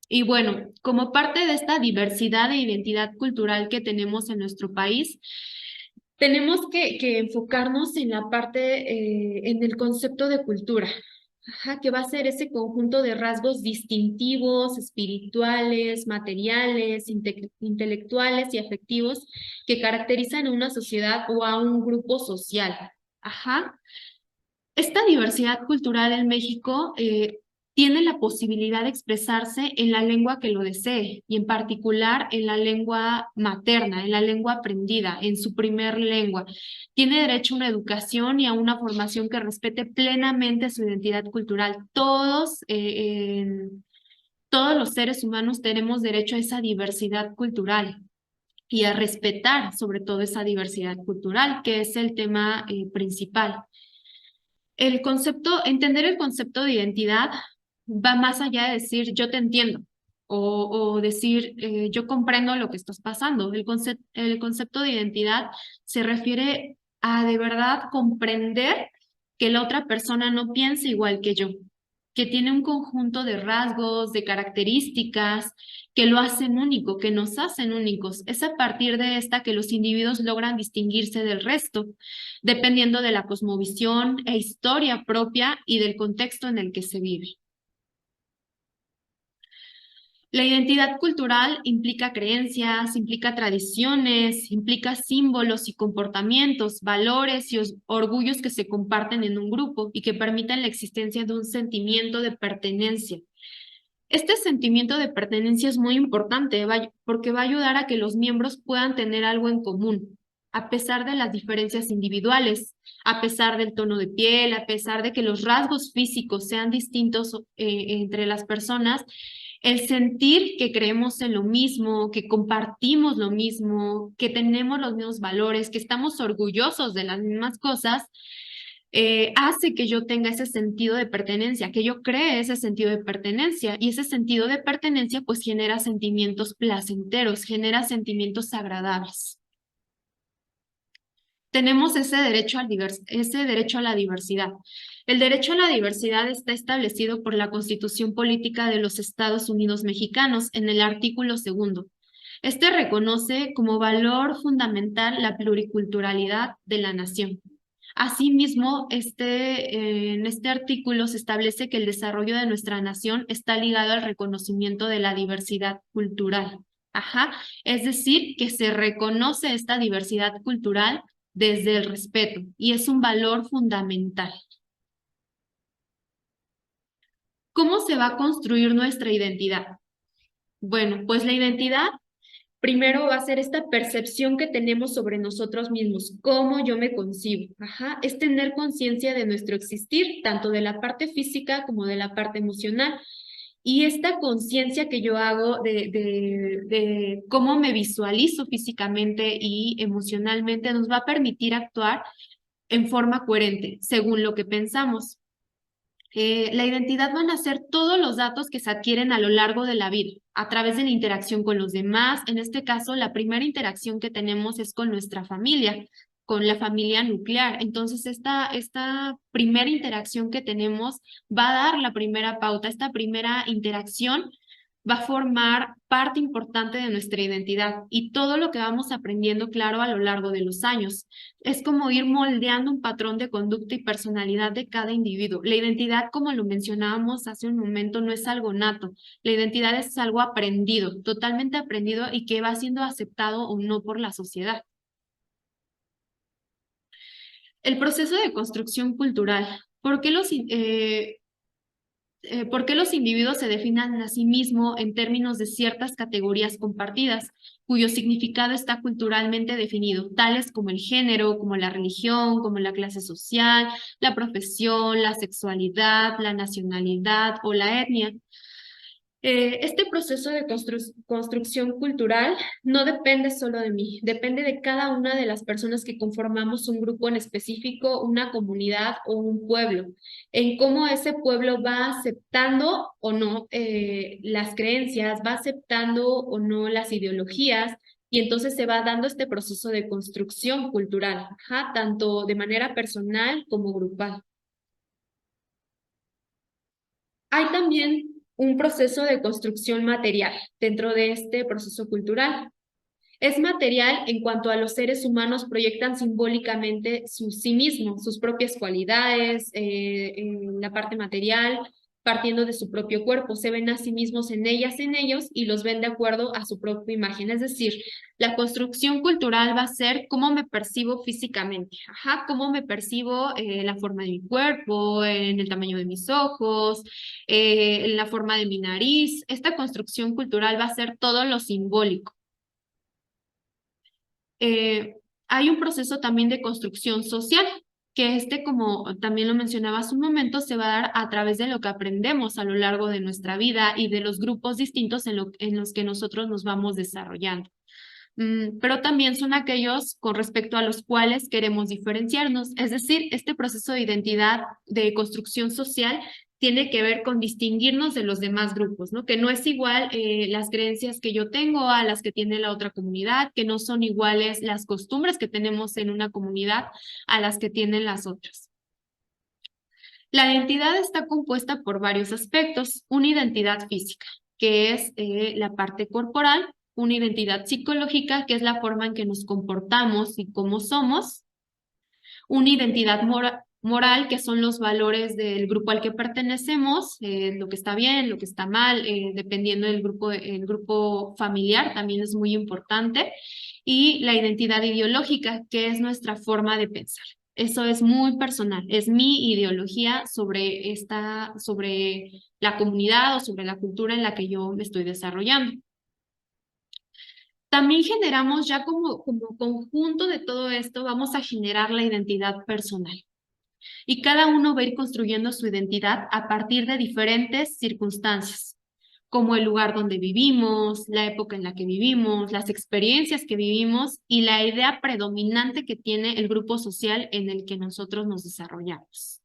Y bueno, como parte de esta diversidad e identidad cultural que tenemos en nuestro país, tenemos que enfocarnos en la parte, en el concepto de cultura. Ajá, que va a ser ese conjunto de rasgos distintivos, espirituales, materiales, intelectuales y afectivos que caracterizan a una sociedad o a un grupo social. Ajá. Esta diversidad cultural en México tiene la posibilidad de expresarse en la lengua que lo desee y en particular en la lengua materna, en la lengua aprendida, en su primer lengua. Tiene derecho a una educación y a una formación que respete plenamente su identidad cultural. Todos los seres humanos tenemos derecho a esa diversidad cultural y a respetar sobre todo esa diversidad cultural, que es el tema principal. Entender el concepto de identidad va más allá de decir yo te entiendo o decir yo comprendo lo que estás pasando. El concepto de identidad se refiere a de verdad comprender que la otra persona no piensa igual que yo, que tiene un conjunto de rasgos, de características que lo hacen único, que nos hacen únicos. Es a partir de esta que los individuos logran distinguirse del resto dependiendo de la cosmovisión e historia propia y del contexto en el que se vive. La identidad cultural implica creencias, implica tradiciones, implica símbolos y comportamientos, valores y orgullos que se comparten en un grupo y que permiten la existencia de un sentimiento de pertenencia. Este sentimiento de pertenencia es muy importante porque va a ayudar a que los miembros puedan tener algo en común, a pesar de las diferencias individuales, a pesar del tono de piel, a pesar de que los rasgos físicos sean distintos entre las personas, el sentir que creemos en lo mismo, que compartimos lo mismo, que tenemos los mismos valores, que estamos orgullosos de las mismas cosas, hace que yo tenga ese sentido de pertenencia, que yo cree ese sentido de pertenencia. Y ese sentido de pertenencia pues genera sentimientos placenteros, genera sentimientos agradables. Tenemos ese derecho a la diversidad. El derecho a la diversidad está establecido por la Constitución Política de los Estados Unidos Mexicanos en el artículo 2. Este reconoce como valor fundamental la pluriculturalidad de la nación. Asimismo, en este artículo se establece que el desarrollo de nuestra nación está ligado al reconocimiento de la diversidad cultural. Ajá, es decir, que se reconoce esta diversidad cultural desde el respeto y es un valor fundamental. ¿Cómo se va a construir nuestra identidad? Bueno, pues la identidad primero va a ser esta percepción que tenemos sobre nosotros mismos, cómo yo me concibo. Ajá, es tener conciencia de nuestro existir, tanto de la parte física como de la parte emocional. Y esta conciencia que yo hago de cómo me visualizo físicamente y emocionalmente nos va a permitir actuar en forma coherente, según lo que pensamos. La identidad van a ser todos los datos que se adquieren a lo largo de la vida, a través de la interacción con los demás. En este caso, la primera interacción que tenemos es con nuestra familia, con la familia nuclear. Entonces, esta primera interacción que tenemos va a dar la primera pauta. Esta primera interacción va a formar parte importante de nuestra identidad y todo lo que vamos aprendiendo, claro, a lo largo de los años. Es como ir moldeando un patrón de conducta y personalidad de cada individuo. La identidad, como lo mencionábamos hace un momento, no es algo nato. La identidad es algo aprendido, totalmente aprendido y que va siendo aceptado o no por la sociedad. El proceso de construcción cultural. ¿Por qué los individuos se definan a sí mismos en términos de ciertas categorías compartidas, cuyo significado está culturalmente definido, tales como el género, como la religión, como la clase social, la profesión, la sexualidad, la nacionalidad o la etnia? Este proceso de construcción cultural no depende solo de mí, depende de cada una de las personas que conformamos un grupo en específico, una comunidad o un pueblo, en cómo ese pueblo va aceptando o no las creencias, va aceptando o no las ideologías, y entonces se va dando este proceso de construcción cultural, ajá, tanto de manera personal como grupal. Hay también un proceso de construcción material dentro de este proceso cultural. Es material en cuanto a los seres humanos proyectan simbólicamente sí mismos, sus propias cualidades, en la parte material, partiendo de su propio cuerpo. Se ven a sí mismos en ellas, en ellos, y los ven de acuerdo a su propia imagen. Es decir, la construcción cultural va a ser cómo me percibo físicamente. Ajá, cómo me percibo en la forma de mi cuerpo, en el tamaño de mis ojos, en la forma de mi nariz. Esta construcción cultural va a ser todo lo simbólico. eh, Hay un proceso también de construcción social, que como también lo mencionaba hace un momento, se va a dar a través de lo que aprendemos a lo largo de nuestra vida y de los grupos distintos en los que nosotros nos vamos desarrollando. Pero también son aquellos con respecto a los cuales queremos diferenciarnos. Es decir, este proceso de identidad, de construcción social, tiene que ver con distinguirnos de los demás grupos, ¿no? Que no es igual las creencias que yo tengo a las que tiene la otra comunidad, que no son iguales las costumbres que tenemos en una comunidad a las que tienen las otras. La identidad está compuesta por varios aspectos. Una identidad física, que es la parte corporal, una identidad psicológica, que es la forma en que nos comportamos y cómo somos, una identidad moral, que son los valores del grupo al que pertenecemos, lo que está bien, lo que está mal, dependiendo del grupo, el grupo familiar también es muy importante, y la identidad ideológica, que es nuestra forma de pensar. Eso es muy personal, es mi ideología sobre la comunidad o sobre la cultura en la que yo me estoy desarrollando. También generamos ya como conjunto de todo esto, vamos a generar la identidad personal. Y cada uno va a ir construyendo su identidad a partir de diferentes circunstancias, como el lugar donde vivimos, la época en la que vivimos, las experiencias que vivimos y la idea predominante que tiene el grupo social en el que nosotros nos desarrollamos.